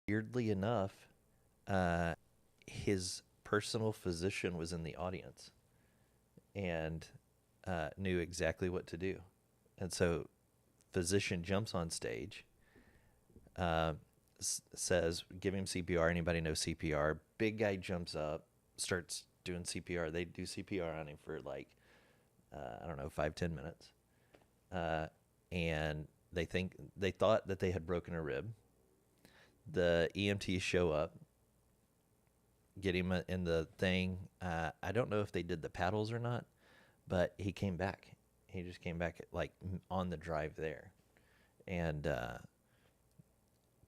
weirdly enough, his personal physician was in the audience and knew exactly what to do. And so physician jumps on stage, says, give him CPR. Anybody know CPR? Big guy jumps up, starts doing CPR. They do CPR on him for like, I don't know, 5-10 minutes. And they thought that they had broken a rib. The EMTs show up, get him in the thing. I don't know if they did the paddles or not, but he came back. He just came back like on the drive there. And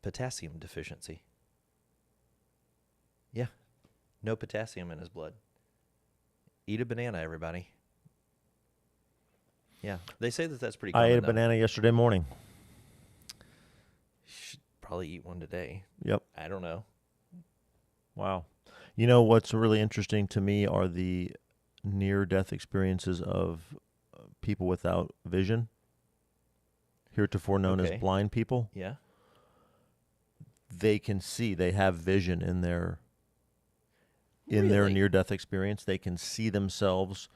potassium deficiency. Yeah. No potassium in his blood. Eat a banana, everybody. Yeah. They say that that's pretty common. I ate a banana yesterday morning. Should probably eat one today. Yep. I don't know. Wow. You know what's really interesting to me are the near-death experiences of people without vision, heretofore known as blind people. Yeah. They can see. They have vision in their near-death experience. They can see themselves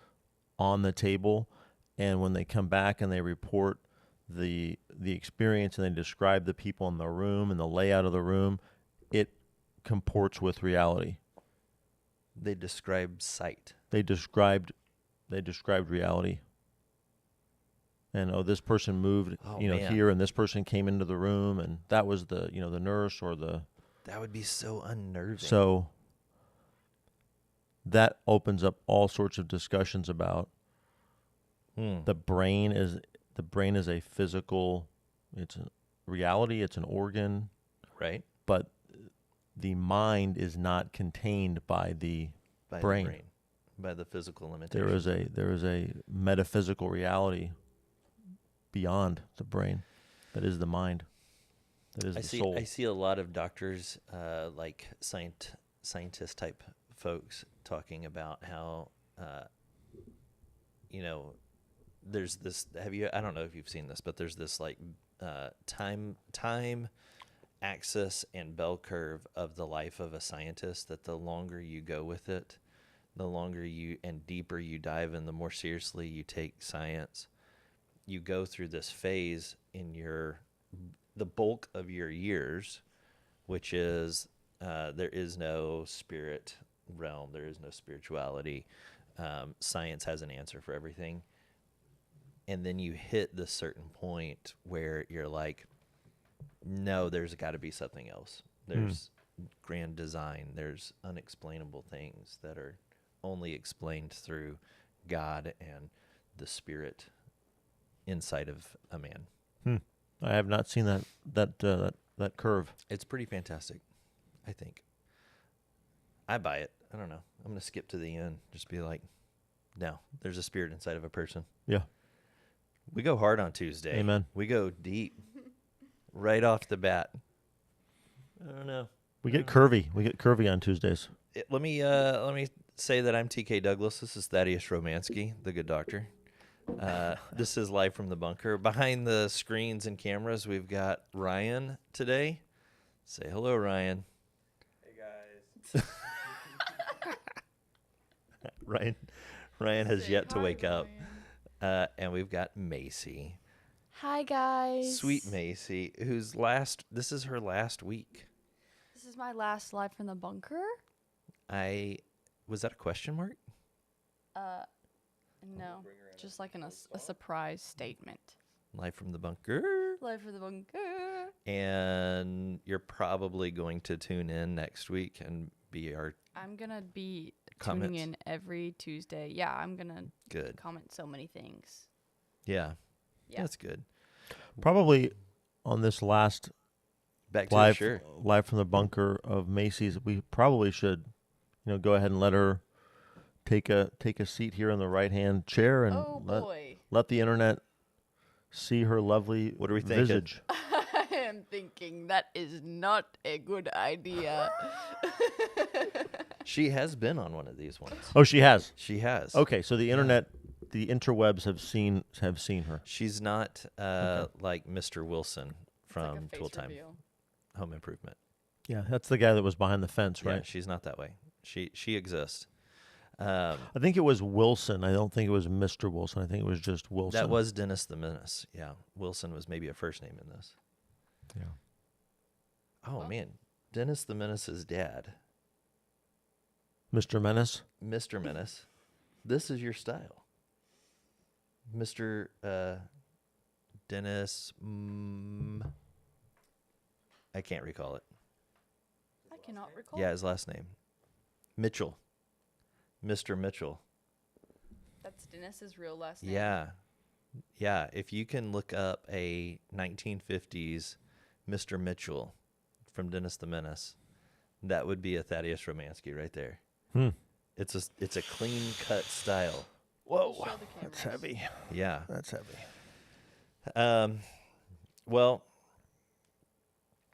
on the table, and when they come back and they report the experience and they describe the people in the room and the layout of the room, it comports with reality. They describe sight. They described reality. And this person moved, here, and this person came into the room, and that was the nurse or the. That would be so unnerving. So that opens up all sorts of discussions about the brain is a physical, it's a reality, it's an organ, right? But the mind is not contained by the brain, by the physical limitation. There is a metaphysical reality beyond the brain, that is the mind, that is the soul. I see a lot of doctors, like scientist type folks, talking about how, there's this. I don't know if you've seen this, but there's this like time axis and bell curve of the life of a scientist. That the longer you go with it, the longer you and deeper you dive, and the more seriously you take science. You go through this phase in the bulk of your years, which is there is no spirit realm, there is no spirituality. Science has an answer for everything. And then you hit this certain point where you're like, no, there's got to be something else. There's grand design. There's unexplainable things that are only explained through God and the spirit inside of a man. I have not seen that curve. It's pretty fantastic, I think. I buy it. I don't know. I'm going to skip to the end. Just be like, no, there's a spirit inside of a person. Yeah. We go hard on Tuesday. Amen. We go deep right off the bat. I don't know. We get curvy. We get curvy on Tuesdays. Let me say that I'm TK Douglas. This is Thaddeus Romansky, the good doctor. This is live from the bunker. Behind the screens and cameras, we've got Ryan today. Say hello, Ryan. Hey, guys. Ryan has yet to wake up. And we've got Macy. Hi, guys. Sweet Macy, this is her last week. This is my last live from the bunker. Was that a question mark? No, just like a surprise statement. Live from the bunker. Live from the bunker. And you're probably going to tune in next week and be I'm going to be comments. Tuning in every Tuesday. Yeah, I'm going to comment so many things. Yeah. That's good. Probably on this last live from the bunker of Macy's, we probably should, go ahead and let her take a seat here in the right-hand chair and let the internet see her lovely visage. I am thinking that is not a good idea. She has been on one of these ones. Oh, she has? She has. Okay, so the internet, the interwebs have seen her. She's not like Mr. Wilson from like Tool Time reveal. Home Improvement. Yeah, that's the guy that was behind the fence, Yeah, right? she's not that way. She exists. I think it was Wilson. I don't think it was Mr. Wilson. I think it was just Wilson. That was Dennis the Menace. Yeah, Wilson was maybe a first name in this. Yeah. Oh man, Dennis the Menace's dad, Mr. Menace. Mr. Menace. This is your style, Mr. Dennis. I can't recall it. I cannot recall. Yeah, his last name, Mitchell. Mr. Mitchell. That's Dennis's real last name. Yeah. Yeah. If you can look up a 1950s Mr. Mitchell from Dennis the Menace, that would be a Thaddeus Romansky right there. It's a clean cut style. Whoa, Show the that's cameras. heavy. Yeah. That's heavy. Well,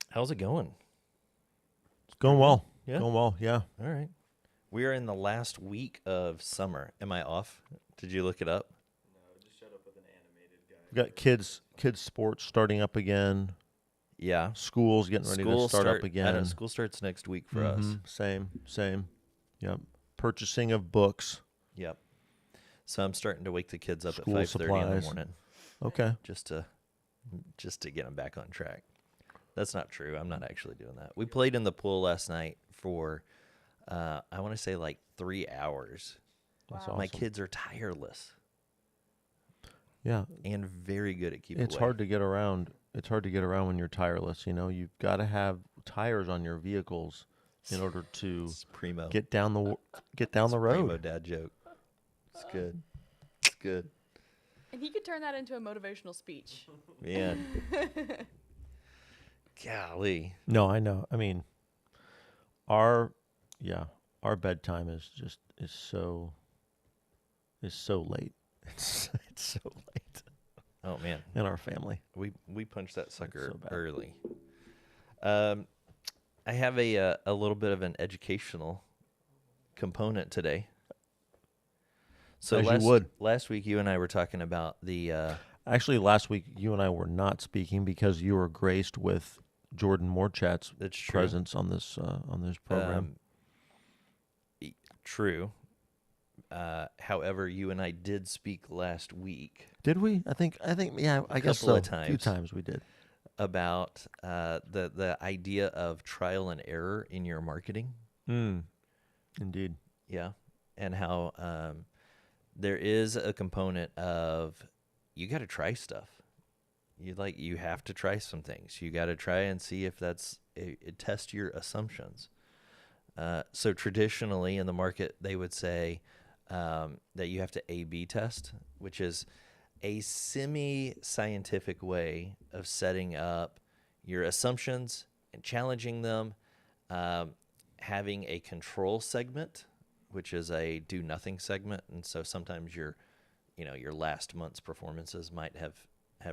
how's it going? It's going well. Yeah? Going well. Yeah. All right. We are in the last week of summer. Am I off? Did you look it up? No, just showed up with an animated guy. We got kids sports starting up again. Yeah. School's getting ready to start up again. I know, school starts next week for us. Same. Yep. Purchasing of books. Yep. So I'm starting to wake the kids up School at 5:30 in the supplies. morning Okay. just to get them back on track. That's not true. I'm not actually doing that. We played in the pool last night for I want to say like 3 hours. That's Wow. awesome. My kids are tireless Yeah. and very good at keeping It's hard to get around. It's hard to get around when you're tireless. You know, you've got to have tires on your vehicles in order to It's primo. get down the Primo road. dad joke. It's good. It's good. And he could turn that into a motivational speech. Man. Golly. No, I know. I mean, our bedtime is so late. It's so late Oh man. in our family. We punched that sucker so bad. early. I have a little bit of an educational component today. So As you last, would. last week you and I were talking about the Actually, last week you and I were not speaking because you were graced with Jordan Morchat's that's true. presence on this program. True. However, you and I did speak last week Did we? I think yeah. I guess couple so. of A few times. times we did. about the idea of trial and error in your marketing. Indeed. Yeah, and how there is a component of you got to try stuff. You have to try some things. You got to try and see if that's test your assumptions. So traditionally in the market, they would say that you have to A/B test, which is a semi-scientific way of setting up your assumptions and challenging them, having a control segment, which is a do-nothing segment, and so sometimes your last month's performances might have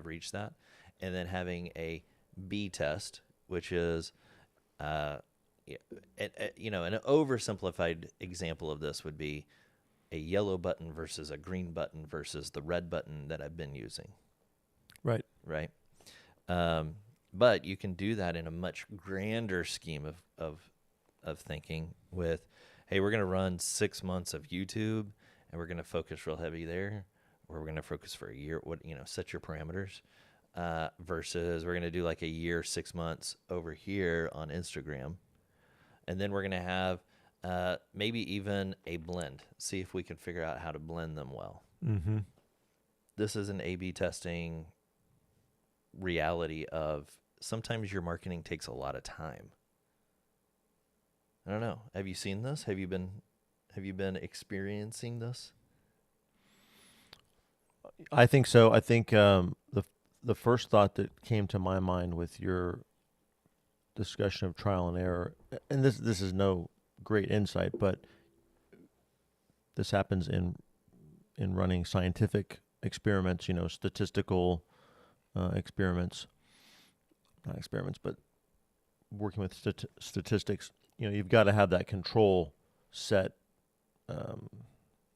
reached that, and then having a B test, which is an oversimplified example of this would be a yellow button versus a green button versus the red button that I've been using. Right. Right. But you can do that in a much grander scheme of thinking with, hey, we're going to run 6 months of YouTube and we're going to focus real heavy there, or we're going to focus for a year. Set your parameters, versus we're going to do like a year, 6 months over here on Instagram. And then we're going to have maybe even a blend. See if we can figure out how to blend them well. Mm-hmm. This is an A/B testing reality of sometimes your marketing takes a lot of time. I don't know. Have you seen this? Have you been experiencing this? I think so. I think the first thought that came to my mind with your discussion of trial and error, and this is no great insight, but this happens in running scientific experiments, statistical experiments, not experiments, but working with statistics. You've got to have that control set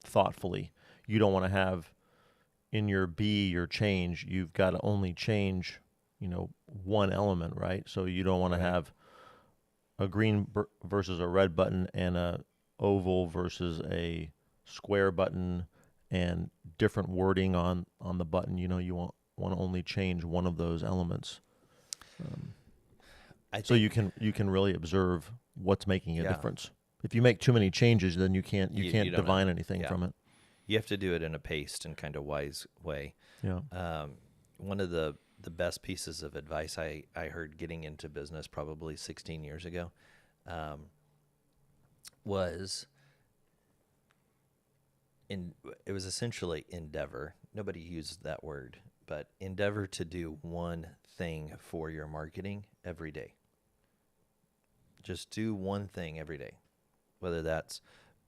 thoughtfully. You don't want to have in your B, your change, you've got to only change, one element, right? So you don't want to have a green versus a red button and a oval versus a square button and different wording on the button. You want to only change one of those elements. So you can really observe what's making a difference. If you make too many changes, then you can't You don't divine know. anything Yeah. from it. You have to do it in a paced and kind of wise way. Yeah. One of the best pieces of advice I heard getting into business probably 16 years ago was it was essentially endeavor. Nobody used that word, but endeavor to do one thing for your marketing every day. Just do one thing every day, whether that's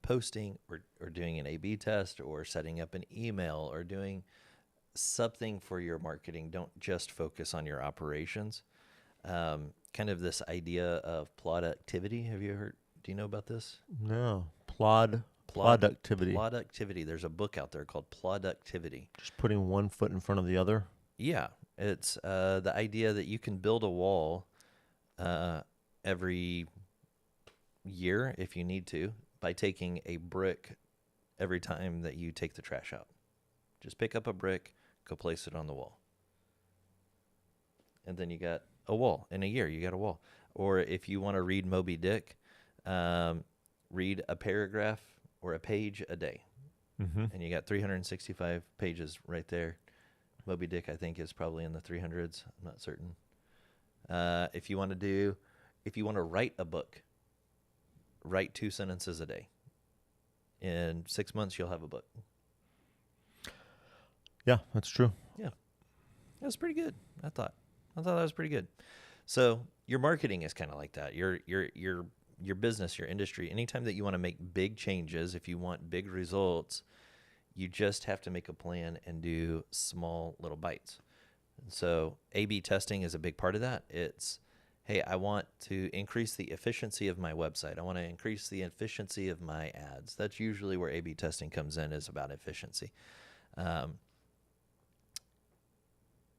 posting or doing an A/B test or setting up an email or doing something for your marketing. Don't just focus on your operations. Kind of this idea of productivity. Have you heard? Do you know about this? No. Productivity. Productivity. There's a book out there called Productivity. Just putting one foot in front of the other. Yeah, it's the idea that you can build a wall every year if you need to by taking a brick every time that you take the trash out. Just pick up a brick, go place it on the wall. And then you got a wall. In a year, you got a wall. Or if you want to read Moby Dick, read a paragraph or a page a day. Mm-hmm. And you got 365 pages right there. Moby Dick, I think, is probably in the 300s. I'm not certain. If you want to write a book, write 2 sentences a day. In 6 months, you'll have a book. Yeah, that's true. Yeah, that's pretty good. I thought that was pretty good. So your marketing is kind of like that. Your business, your industry. Anytime that you want to make big changes, if you want big results, you just have to make a plan and do small little bites. And so A/B testing is a big part of that. It's, hey, I want to increase the efficiency of my website. I want to increase the efficiency of my ads. That's usually where A/B testing comes in, is about efficiency.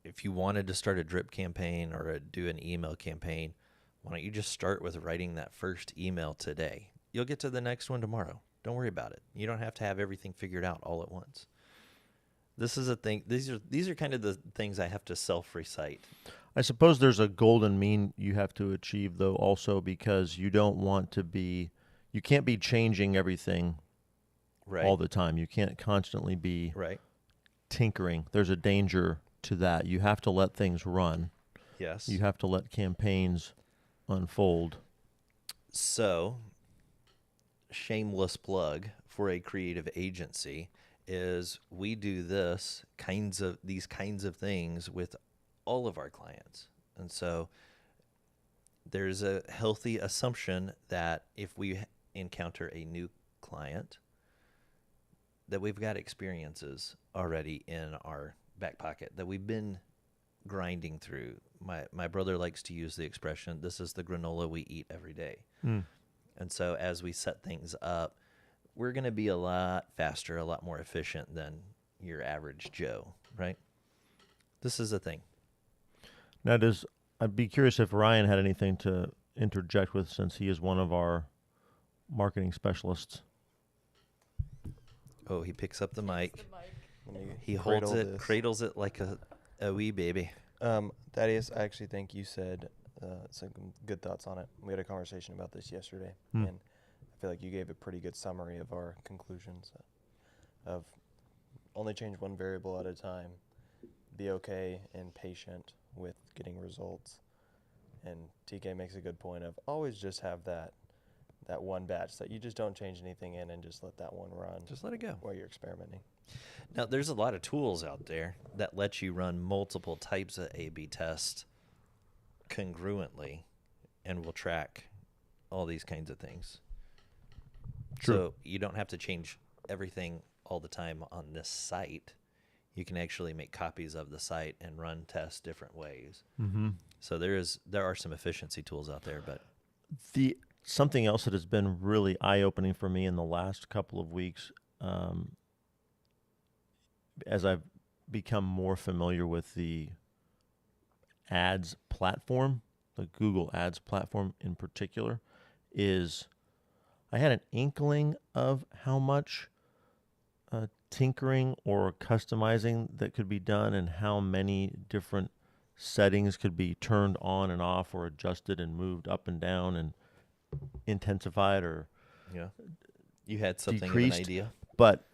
If you wanted to start a drip campaign or do an email campaign, why don't you just start with writing that first email today? You'll get to the next one tomorrow. Don't worry about it. You don't have to have everything figured out all at once. This is a thing. These are kind of the things I have to self-recite. I suppose there's a golden mean you have to achieve, though, also, because you can't be changing everything all the time. You can't constantly be tinkering. There's a danger to that. You have to let things run. Yes. You have to let campaigns unfold. So, shameless plug for a creative agency is we do these kinds of things with all of our clients. And so there's a healthy assumption that if we encounter a new client, that we've got experiences already in our back pocket that we've been grinding through. My brother likes to use the expression, this is the granola we eat every day. And so as we set things up, we're going to be a lot faster, a lot more efficient than your average Joe, right? This is a thing. Now, I'd be curious if Ryan had anything to interject with, since he is one of our marketing specialists. Oh, he picks up the mic. Let me He holds cradle it, this. cradles it like a wee baby. Thaddeus, I actually think you said some good thoughts on it. We had a conversation about this yesterday, and I feel like you gave a pretty good summary of our conclusions of only change one variable at a time, be okay and patient with getting results. And TK makes a good point of always just have that one batch that you just don't change anything in and just let that one run. Just let it go. While you're experimenting. Now, there's a lot of tools out there that let you run multiple types of A/B tests congruently and will track all these kinds of things. True. So you don't have to change everything all the time on this site. You can actually make copies of the site and run tests different ways. Mm-hmm. So there are some efficiency tools out there, but Something else that has been really eye-opening for me in the last couple of weeks, as I've become more familiar with the ads platform, the Google Ads platform in particular, is I had an inkling of how much tinkering or customizing that could be done and how many different settings could be turned on and off or adjusted and moved up and down and intensified or Yeah. You had something of decreased. an idea. But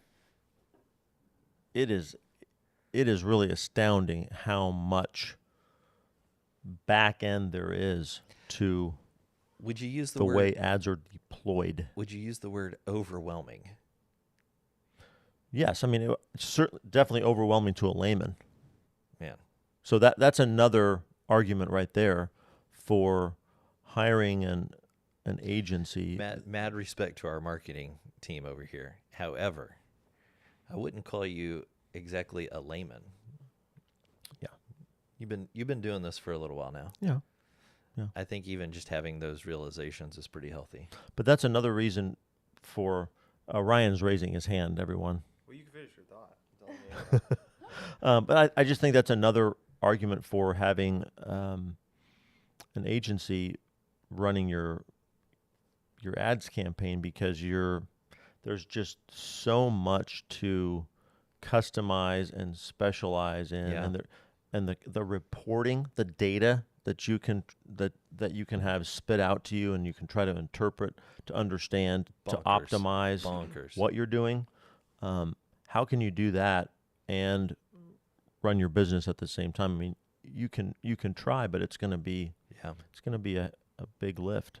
it is really astounding how much back end there is to Would you use the the word way ads are deployed. Would you use the word overwhelming? Yes, I mean it's certainly definitely overwhelming to a layman. Man. So that's another argument right there for hiring an agency. Mad respect to our marketing team over here. However, I wouldn't call you exactly a layman. Yeah. You've been doing this for a little while now. Yeah. I think even just having those realizations is pretty healthy. But that's another reason for Ryan's raising his hand, everyone. Well, you can finish your thought. But I just think that's another argument for having an agency running your ads campaign, because there's just so much to customize and specialize in, Yeah. and the reporting, the data that you can have spit out to you, and you can try to interpret, to understand, to Bonkers. optimize Bonkers. what you're doing. How can you do that and run your business at the same time? I mean, you can try, but it's going to be Yeah. a big lift.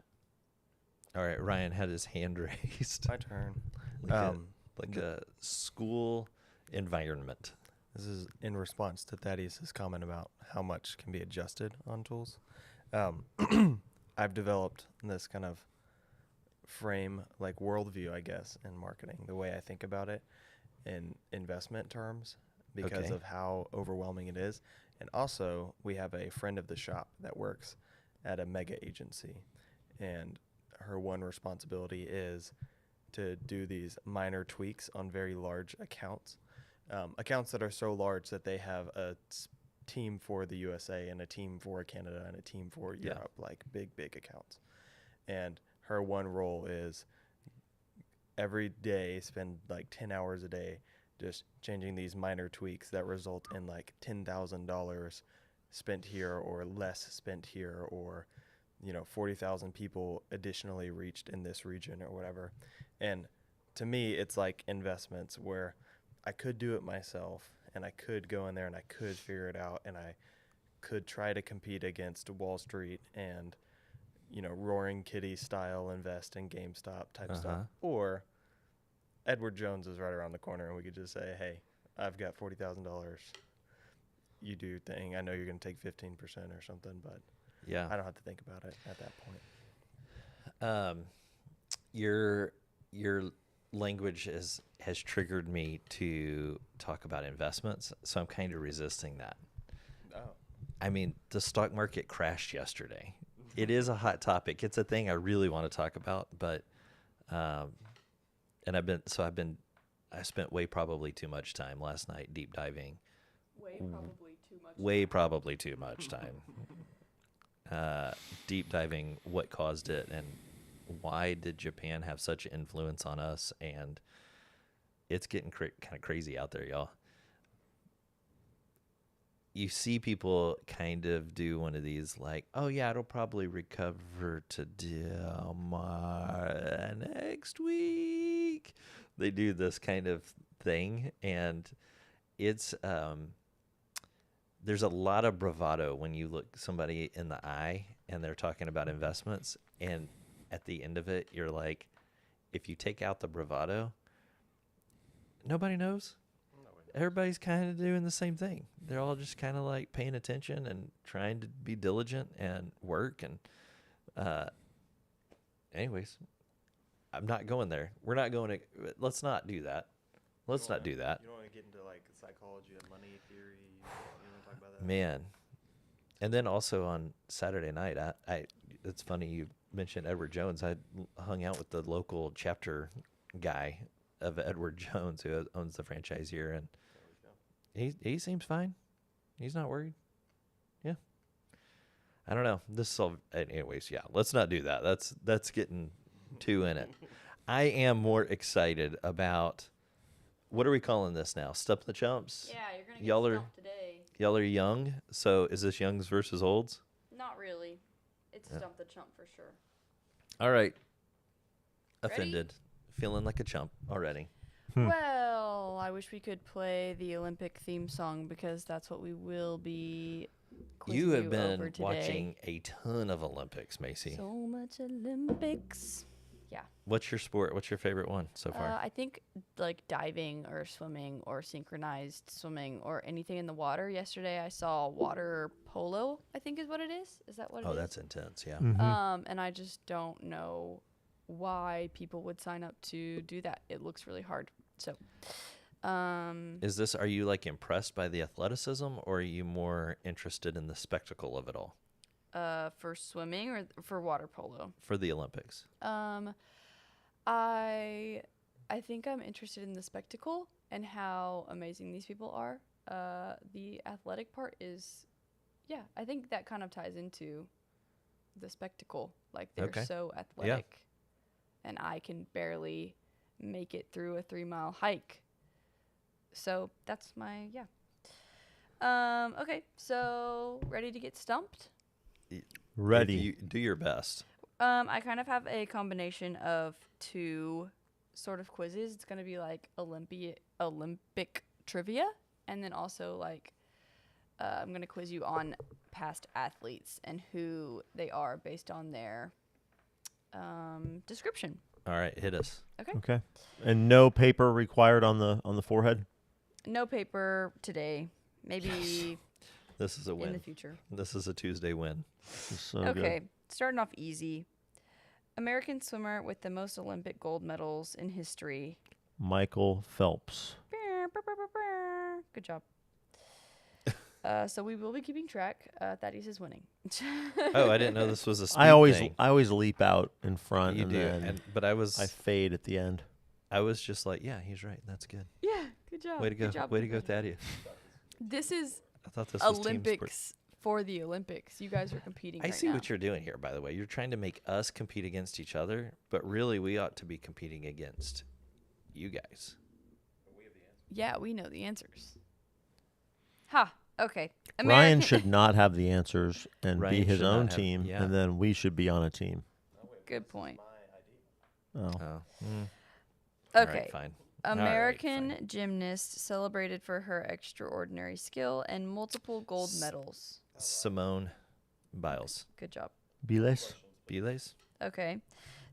All right. Ryan had his hand raised. My turn. Like a school environment. This is in response to Thaddeus' comment about how much can be adjusted on tools. I've developed this kind of frame, like worldview, I guess, in marketing, the way I think about it in investment terms, because Okay. of how overwhelming it is. And also, we have a friend of the shop that works at a mega agency, and her one responsibility is to do these minor tweaks on very large accounts. Accounts that are so large that they have a team for the USA and a team for Canada and a team for Yeah. Europe, like big accounts. And her one role is every day spend like 10 hours a day just changing these minor tweaks that result in like $10,000 spent here or less spent here, or 40,000 people additionally reached in this region or whatever. And to me, it's like investments where I could do it myself, and I could go in there and I could figure it out, and I could try to compete against Wall Street and, Roaring Kitty style invest in GameStop type stuff. Or Edward Jones is right around the corner, and we could just say, hey, I've got $40,000. You do your thing. I know you're going to take 15% or something, but Yeah. I don't have to think about it at that point. Your language has triggered me to talk about investments, so I'm kind of resisting that. Oh. I mean, the stock market crashed yesterday. It is a hot topic. It's a thing I really want to talk about, but and I spent probably too much time last night deep diving. Way probably too much time. Deep diving what caused it and why did Japan have such influence on us, and it's getting kind of crazy out there, y'all. You see people kind of do one of these like, oh yeah, it'll probably recover to next week. They do this kind of thing, and it's there's a lot of bravado when you look somebody in the eye and they're talking about investments, and at the end of it, you're like, if you take out the bravado, nobody knows. Everybody's kind of doing the same thing. They're all just kind of like paying attention and trying to be diligent and work. And anyways, I'm not going there. We're not going to, let's not do that. Let's not do that. You don't want to get into like psychology and money theory. You want to talk about that? Man. And then also on Saturday night, I it's funny you mentioned Edward Jones. I hung out with the local chapter guy of Edward Jones, who owns the franchise here, and he seems fine. He's not worried. Yeah. I don't know. This is all, anyways. Yeah, let's not do that. That's getting too in it. I am more excited about, what are we calling this now? Stump the Chumps? Yeah, you're gonna get Y'all are stumped today. y'all are young. So is this youngs versus olds? Not really. It's Yeah. stump the chump for sure. All right. Ready? Offended. Feeling like a chump already. Well, I wish we could play the Olympic theme song because that's what we will be quizzing You have over been today. watching a ton of Olympics, Macy. So much Olympics. Yeah. What's your sport? What's your favorite one so far? I think like diving or swimming or synchronized swimming or anything in the water. Yesterday I saw water polo, I think is what it is. Is that what it Oh, is? that's intense. Yeah. And I just don't know why people would sign up to do that. It looks really hard. So, Are you like impressed by the athleticism, or are you more interested in the spectacle of it all for swimming or for water polo? for the Olympics? I think I'm interested in the spectacle and how amazing these people are. The athletic part is, yeah, I think that kind of ties into the spectacle. Like they're Okay. so athletic, and I can barely make it through a 3-mile hike. So that's my Okay, so ready to get stumped? Ready. If you do your best. I kind of have a combination of two sort of quizzes. It's gonna be like Olympic trivia, and then also like I'm gonna quiz you on past athletes and who they are based on their description. All right, hit us. Okay. And no paper required on the forehead? No paper today. Maybe This is a in the win. future. This is a Tuesday win. This is so Okay, good. starting off easy. American swimmer with the most Olympic gold medals in history. Michael Phelps. Good job. So we will be keeping track. Thaddeus is winning. Oh, I didn't know this was a speed I always thing. leap out in front You and do, then but I was I fade at the end. just like, yeah, he's right. That's good. Yeah, good job. Way to go. Good job, Way to go, good job. Thaddeus. This is I thought this was team sport. Olympics for the Olympics. You guys are competing I right see now. what you're doing here, by the way. You're trying to make us compete against each other, but really we ought to be competing against you guys. Yeah, we know the answers. Ha. Okay. Ryan should not have the answers and Ryan be his should own not have- team, yeah. and then we should be on a team. Good point. Oh. Oh. Okay. All right, fine. All right, American fine. gymnast celebrated for her extraordinary skill and multiple gold medals. Simone Biles. Good job. Biles? Biles? Okay.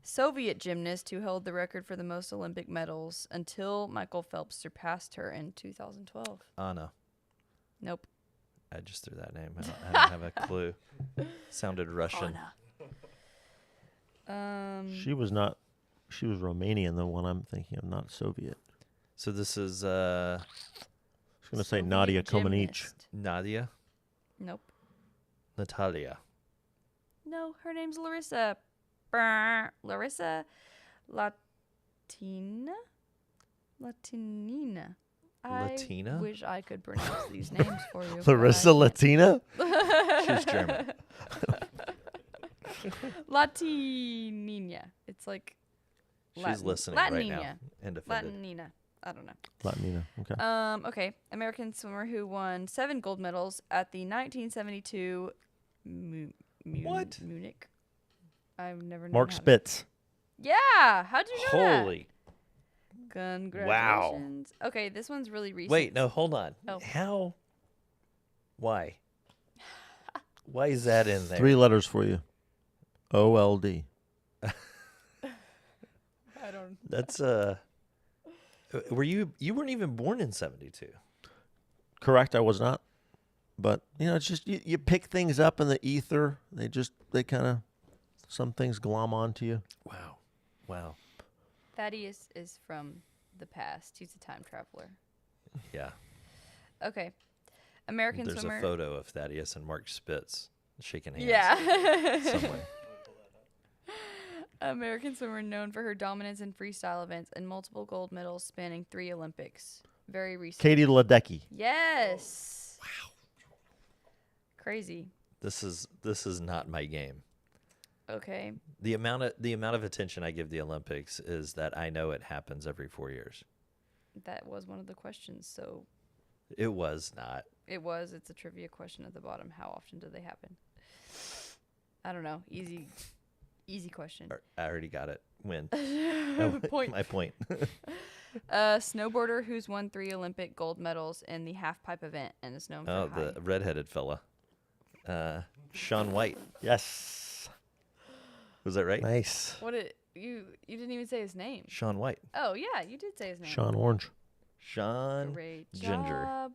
Soviet gymnast who held the record for the most Olympic medals until Michael Phelps surpassed her in 2012. Anna. Nope. I just threw that name out. I don't have a clue. Sounded Russian. Anna. She was not. She was Romanian, the one I'm thinking of, not Soviet. So this is I was going to say Soviet Nadia Comaneci. gymnast. Nadia. Nope. Natalia. No, her name's Larissa. Brr. Larissa Latina? Latinina. Latina? I wish I could pronounce these names for you. but Larissa I Latina? She's German. can't. Latinina. It's like She's Latin. listening right now Latinina. and offended. Latinina. I don't know. Latina. Okay. Okay. American swimmer who won 7 gold medals at the 1972 What? Munich. I've never known Mark how to- Spitz. Yeah. How'd you know that? Holy. Congratulations. Okay, this one's really recent. Wait, no, hold on. Oh. How? Why? Why is that in there? 3 letters for you. OLD. I don't. That's were you weren't even born in 72. Correct, I was not. But, it's just, you pick things up in the ether. They kind of, some things glom onto you. Wow. Wow. Thaddeus is from the past. He's a time traveler. Yeah. Okay. American There's swimmer. a photo of Thaddeus and Mark Spitz shaking hands Yeah. somewhere. American swimmer known for her dominance in freestyle events and multiple gold medals spanning 3 Olympics. Very recent. Katie Ledecky. Yes. Wow. Crazy. This is not my game. Okay. The amount of attention I give the Olympics is that I know it happens every 4 years. That was one of the questions. So It was not. it's a trivia question at the bottom. How often do they happen? I don't know. Easy question. I already got it. Win. Point. My point. Snowboarder who's won 3 Olympic gold medals in the half pipe event and is known for Oh, high. the redheaded fella. Sean White. Yes. Was that right? Nice. What you didn't even say his name. Sean White. Oh yeah, you did say his name. Sean Orange. Sean Great Ginger. job.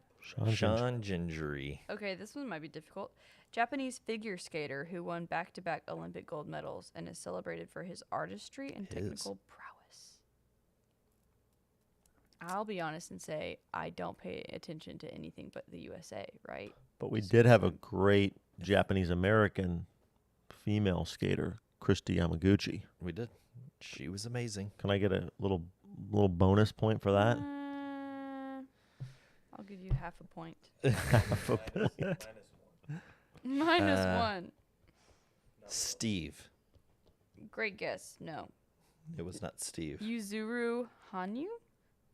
Sean Gingery. Okay, this one might be difficult. Japanese figure skater who won back-to-back Olympic gold medals and is celebrated for his artistry and technical prowess. I'll be honest and say I don't pay attention to anything but the USA, right? But we did have a great Japanese American female skater, Christy Yamaguchi. We did. She was amazing. Can I get a little bonus point for that? I'll give you half a point. Half a point. Minus 1. Steve. Great guess. No. It was not Steve. Yuzuru Hanyu?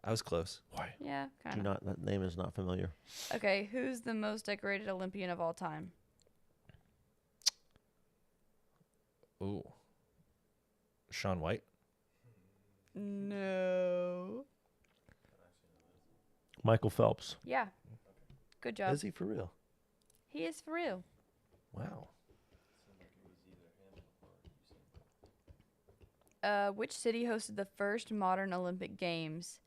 I was close. Why? Yeah, Do kind of. not. That name is not familiar. Okay, who's the most decorated Olympian of all time? Ooh. Sean White. No. Michael Phelps. Yeah. Good job. Is he for real? He is for real. Wow. Which city hosted the first modern Olympic Games?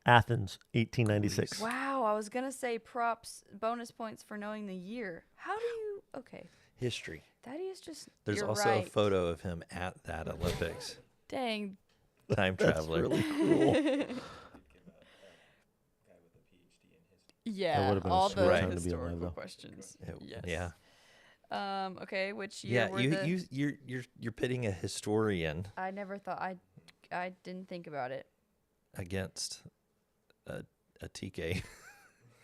Athens, 1896. Wow, I was going to say bonus points for knowing the year. How do you... Okay. History. That is just... There's you're also right. a photo of him at that Olympics. Dang. Time That's traveler. really cruel. Yeah, would've been a all sweet the time to be alive, historical though. questions. Yeah. Yes. Yeah. Okay, which year Yeah, were you're pitting a historian I never thought... I didn't think about it. against a TK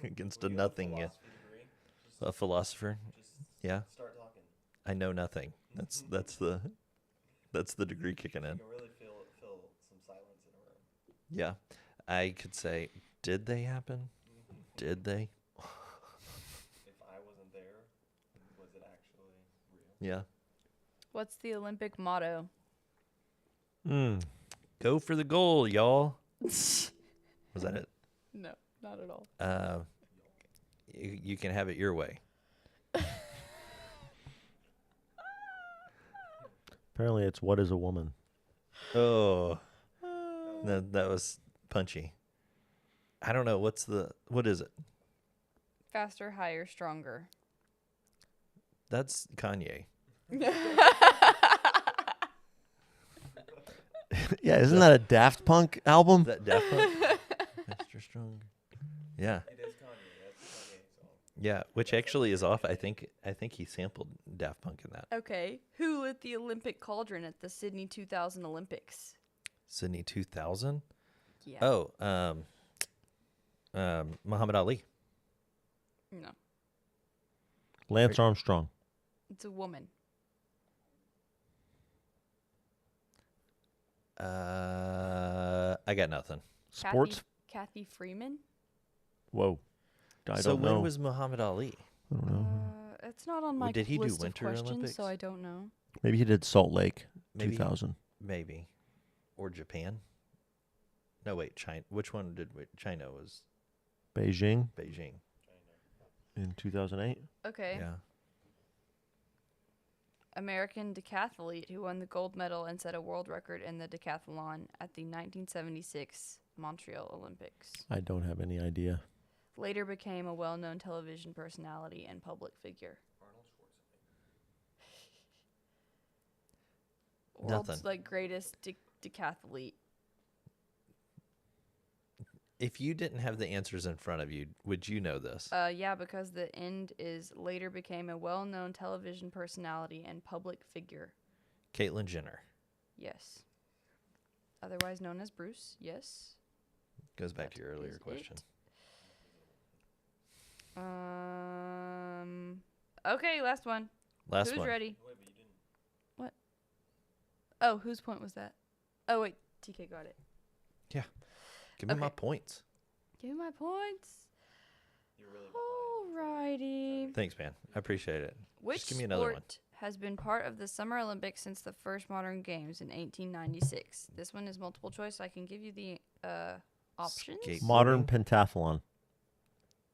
against a nothing, a philosopher. Yeah. Start talking. I know nothing. That's the degree kicking in. You can really feel some silence in a room. Yeah. I could say, did they happen? Did they? If I wasn't there, was it actually real? Yeah. What's the Olympic motto? Go for the goal, y'all. Was that it? No, not at all. You can have it your way. Apparently, it's what is a woman? Oh. That was punchy. I don't know. What is it? Faster, higher, stronger. That's Kanye. Yeah, isn't that a Daft Punk album? That Daft Punk? Faster, stronger. Yeah. It is Kanye. That's Kanye song. Yeah, which actually is off. I think he sampled Daft Punk in that. Okay, who lit the Olympic cauldron at the Sydney 2000 Olympics? Sydney 2000? Yeah. Oh, Muhammad Ali. No, Lance Armstrong. it's a woman. I got nothing. Sports. Kathy Freeman. Whoa. I So don't when know. was Muhammad Ali? I don't know. It's not on my did he do list Winter of questions, Olympics? so I don't know. Maybe he did Salt Lake, Maybe. 2000. Maybe. Or Japan? No, wait, China. Which one did China was Beijing Beijing? in 2008. Okay. Yeah. American decathlete who won the gold medal and set a world record in the decathlon at the 1976 Montreal Olympics. I don't have any idea. Later became a well-known television personality and public figure. World's Nothing. greatest decathlete. If you didn't have the answers in front of you, would you know this? Yeah, because the end is later became a well-known television personality and public figure. Caitlyn Jenner. Yes. Otherwise known as Bruce. Yes. Goes back to That your earlier is question. Okay, last one. Last Who's one. ready? What? Oh, whose point was that? Oh, wait. TK got it. Give me my Okay. points. Give me my points. You're really Alrighty. Thanks, man. I appreciate it. Which Just give me another one. sport has been part of the Summer Olympics since the first modern games in 1896? This one is multiple choice, so I can give you the options. Skate- Modern Skateboarding? pentathlon.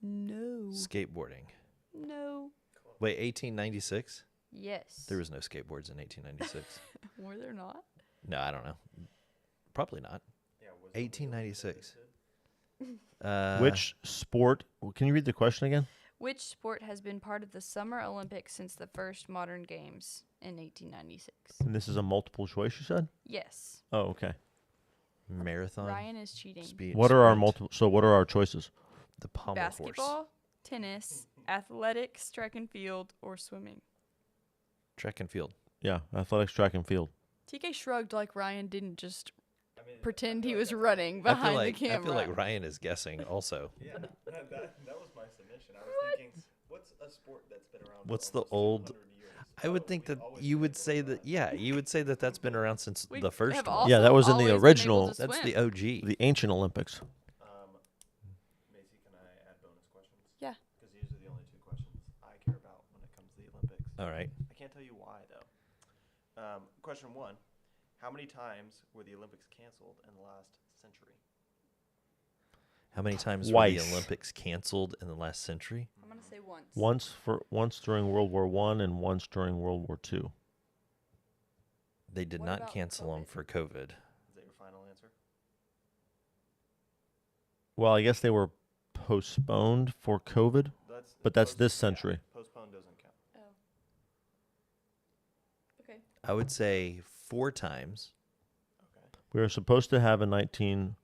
No. Skateboarding. No. Wait, 1896? Yes. There was no skateboards in 1896. Were there not? No, I don't know. Probably not. Yeah, was 1896. Which sport? Can you read the question again? Which sport has been part of the Summer Olympics since the first modern games in 1896? And this is a multiple choice, you said? Yes. Oh, okay. Marathon? Ryan is cheating. Speed, What are our sprint, multiple? So what are our choices? The pommel horse. Basketball, tennis, athletics, track and field, or swimming. Track and field. Yeah, athletics, track and field. TK shrugged like Ryan didn't just pretend he was running behind I the camera. feel like Ryan is guessing also. Yeah, that was my submission. I was thinking, what's a sport that's been around? What's for the old- 200 years? I would think that you would say that, you would say that that's been around since We the first have one. also Yeah, that was in the always been able original- to That's swim. the OG. The ancient Olympics. Macy, can I add bonus questions? Yeah. Because these are the only two questions I care about when it comes to the Olympics. All right. I can't tell you why though. Question 1: how many times were the Olympics canceled in the last century? How many times were Twice. the Olympics canceled in the last century? I'm gonna say once. Once during World War One and once during World War Two. They did What not about cancel them COVID? for COVID. Is that your final answer? Well, I guess they were postponed for COVID, but that's this century. Postponed doesn't count. Oh. Okay. I would say 4 times. Okay. We were supposed to have a 19.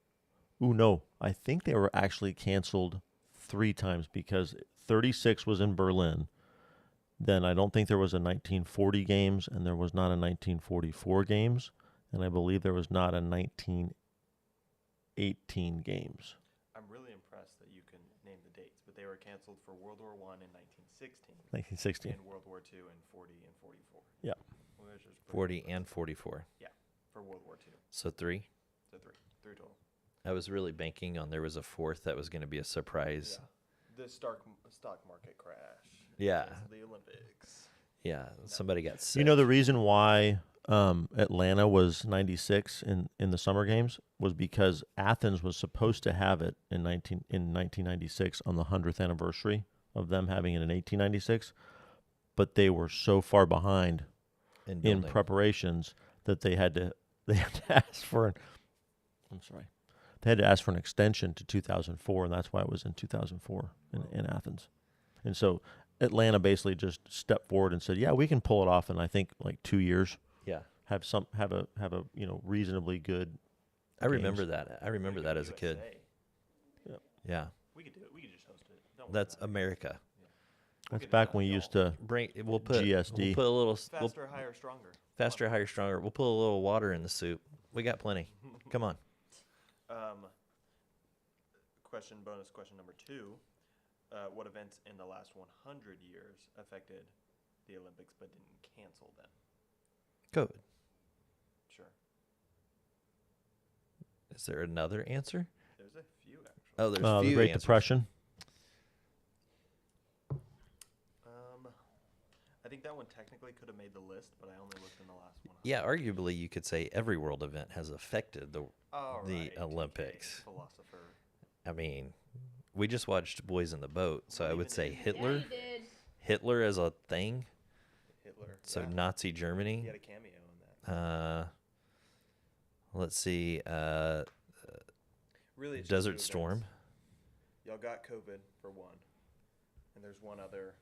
Ooh, no. I think they were actually canceled 3 times because 36 was in Berlin. Then I don't think there was a 1940 games, and there was not a 1944 games, and I believe there was not a 1918 games. I'm really impressed that you can name the dates, but they were canceled for World War One in 1916 1916. and World War Two in 40 and 44. Yeah. Which is pretty 40 impressive. and 44. For World War Two. So 3. So three total. I was really banking on there was a 4th that was going to be a surprise. The stock market crash. Yeah. Canceled the Olympics. Yeah. Somebody got sick. You know the reason why Atlanta was 96 in the Summer Games was because Athens was supposed to have it in 1996 on the 100th anniversary of them having it in 1896, but they were so far behind in building. preparations that they had to ask for an they had to ask for an extension to 2004, and that's why it was in 2004 in Athens. And so Atlanta basically just stepped forward and said, "Yeah, we can pull it off in I think like 2 years. Yeah. Have a reasonably good." I remember that. I remember that as a kid. USA. Yeah. We could do it. We could just host it. Don't worry That's about it. America. That's get it back done, when we y'all. used to. We'll put GSD. We'll put a little Faster, higher, stronger. faster, higher, stronger. We'll put a little water in the soup. We got plenty. Come on. Bonus question number 2. What events in the last 100 years affected the Olympics but didn't cancel them? COVID. Sure. Is there another answer? There's a few actually. Oh, there's The few Great answers. Depression. I think that one technically could have made the list, but I only looked in the last one. Yeah, arguably you could say every world event has affected the All the right, TK, Olympics. philosopher. I mean, we just watched Boys in the Boat, so I What would even say is- Hitler. Yeah, you did. Hitler as a thing. Hitler. So yeah. Nazi He Germany. had a cameo in that. Let's see. Really, it's just Desert 2 Storm. events. Y'all got COVID for one, and there's one other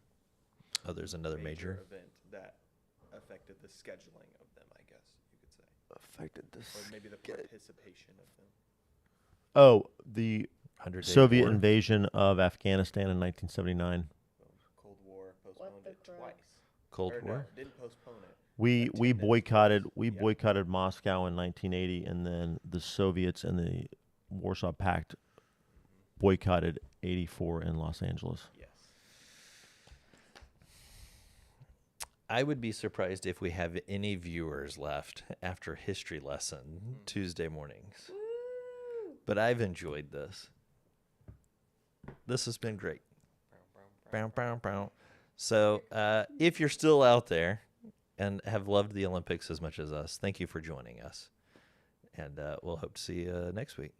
Oh, there's another major. event that affected the scheduling of them. I guess you could say, Affected or maybe the participation of them. Oh, the 100-day Soviet war. invasion of Afghanistan in 1979. Cold War postponed the it crap? twice. Cold Or War. No, didn't postpone it. We Like 10 we minutes boycotted notice. we Yeah. boycotted Moscow in 1980, and then the Soviets and the Warsaw Pact boycotted 84 in Los Angeles. Yes. I would be surprised if we have any viewers left after history lesson Tuesday mornings. But I've enjoyed this. This has been great. Bow, bow, bow. So if you're still out there and have loved the Olympics as much as us, thank you for joining us. And we'll hope to see you next week.